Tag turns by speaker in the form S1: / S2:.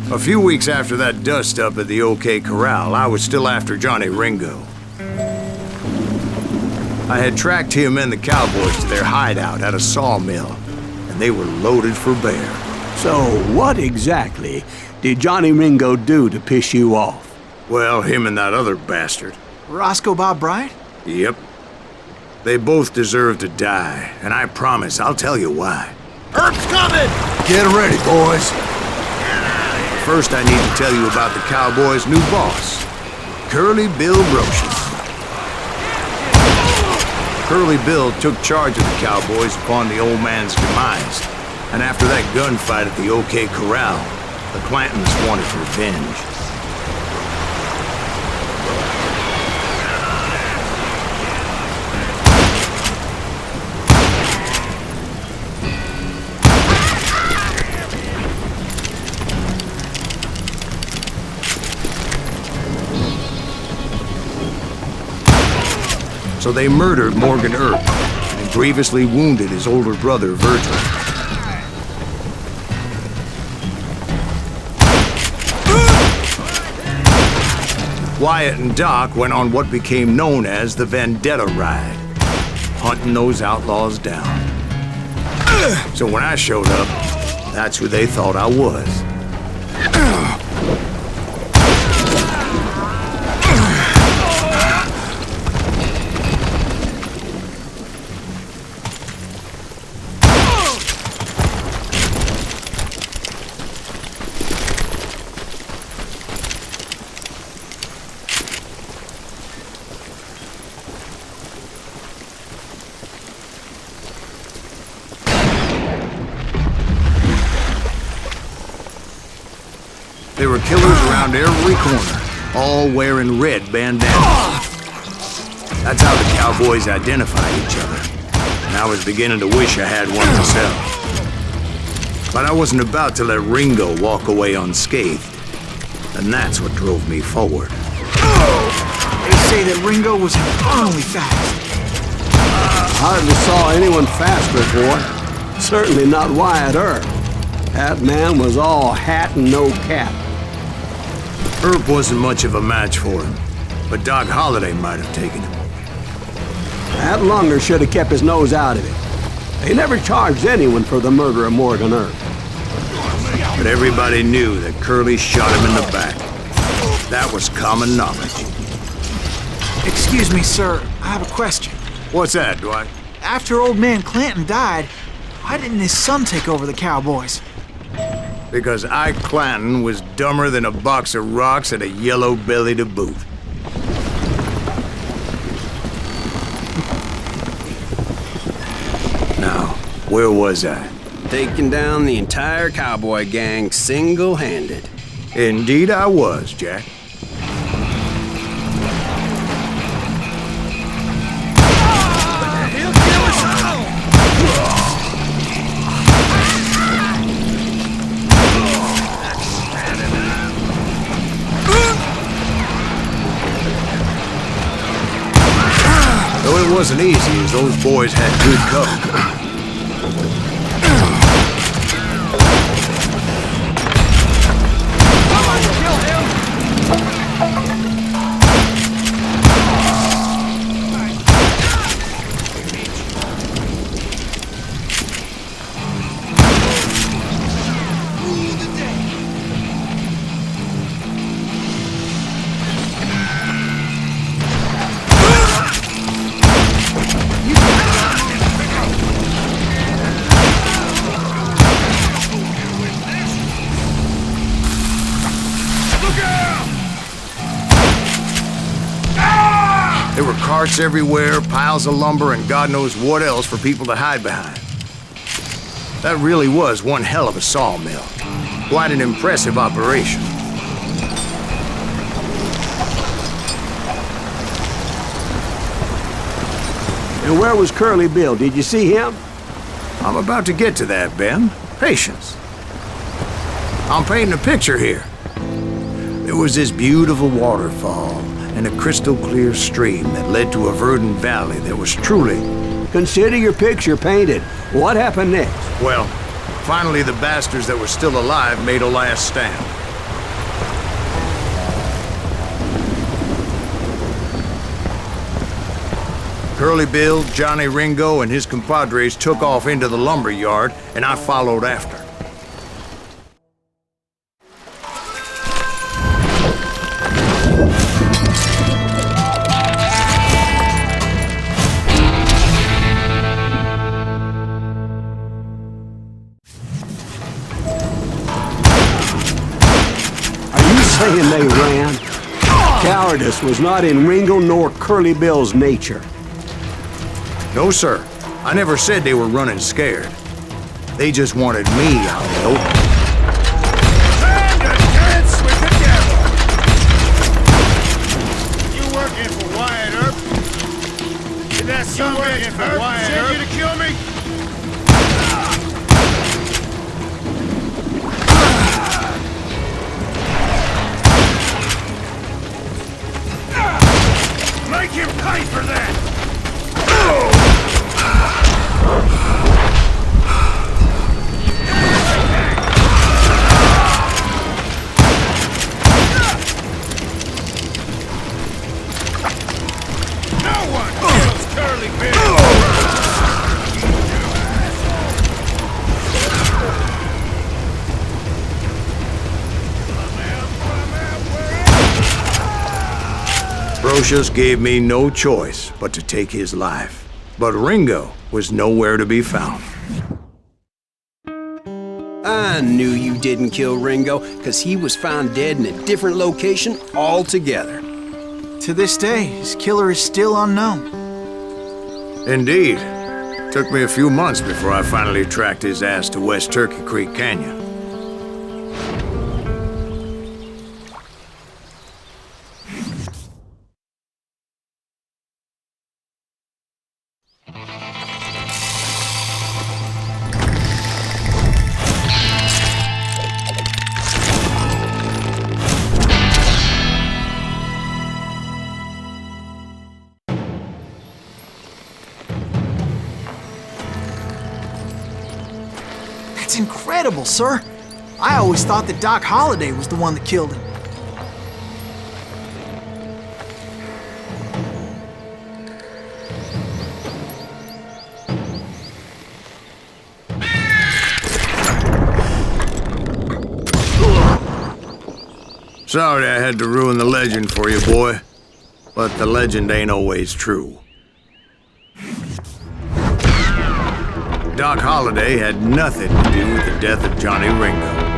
S1: A few weeks after that dust-up at the OK Corral, I was still after Johnny Ringo. I had tracked him and the Cowboys to their hideout at a sawmill, and they were loaded for bear.
S2: So what exactly did Johnny Ringo do to piss you off?
S1: Well, him and that other bastard.
S3: Roscoe Bob Bryant?
S1: Yep. They both deserve to die, and I promise I'll tell you why.
S3: Earp's coming!
S4: Get ready, boys.
S1: First, I need to tell you about the Cowboys' new boss, Curly Bill Brocius. Curly Bill took charge of the Cowboys upon the old man's demise, and after that gunfight at the OK Corral, the Clantons wanted revenge. So they murdered Morgan Earp and grievously wounded his older brother, Virgil. Wyatt and Doc went on what became known as the Vendetta Ride, hunting those outlaws down. So when I showed up, that's who they thought I was. There were killers around every corner, all wearing red bandanas. That's how the Cowboys identified each other, and I was beginning to wish I had one myself. But I wasn't about to let Ringo walk away unscathed, and that's what drove me forward.
S3: They say that Ringo was infernally fast.
S2: Hardly saw anyone faster, boy. Certainly not Wyatt Earp. That man was all hat and no cap.
S1: Earp wasn't much of a match for him, but Doc Holliday might have taken him.
S2: That Lunger should have kept his nose out of it. They never charged anyone for the murder of Morgan Earp.
S1: But everybody knew that Curly shot him in the back. That was common knowledge.
S3: Excuse me, sir. I have a question.
S1: What's that, Dwight?
S3: After Old Man Clanton died, why didn't his son take over the Cowboys?
S1: Because Ike Clanton was dumber than a box of rocks and a yellow belly to boot. Now, where was I?
S5: Taking down the entire cowboy gang single-handed.
S1: Indeed I was, Jack. Though it wasn't easy, as those boys had good cover. There were carts everywhere, piles of lumber, and God knows what else for people to hide behind. That really was one hell of a sawmill. Quite an impressive operation.
S2: And where was Curly Bill? Did you see him?
S1: I'm about to get to that, Ben. Patience. I'm painting a picture here. There was this beautiful waterfall and a crystal clear stream that led to a verdant valley that was truly...
S2: Consider your picture painted. What happened next?
S1: Well, finally the bastards that were still alive made a last stand. Curly Bill, Johnny Ringo, and his compadres took off into the lumberyard, and I followed after.
S2: Are you saying they ran? Cowardice was not in Ringo nor Curly Bill's nature.
S1: No, sir. I never said they were running scared. They just wanted me out in the open.
S4: Time to dance with the devil! You working for Wyatt Earp? Did that son working for Wyatt Earp you to kill me? Make him pay for that! No one kills Curly Bill!
S1: Brocius gave me no choice but to take his life. But Ringo was nowhere to be found.
S5: I knew you didn't kill Ringo, because he was found dead in a different location altogether.
S3: To this day, his killer is still unknown.
S1: Indeed. Took me a few months before I finally tracked his ass to West Turkey Creek Canyon.
S3: That's incredible, sir. I always thought that Doc Holliday was the one that killed him.
S1: Sorry I had to ruin the legend for you, boy. But the legend ain't always true. Doc Holliday had nothing to do with the death of Johnny Ringo.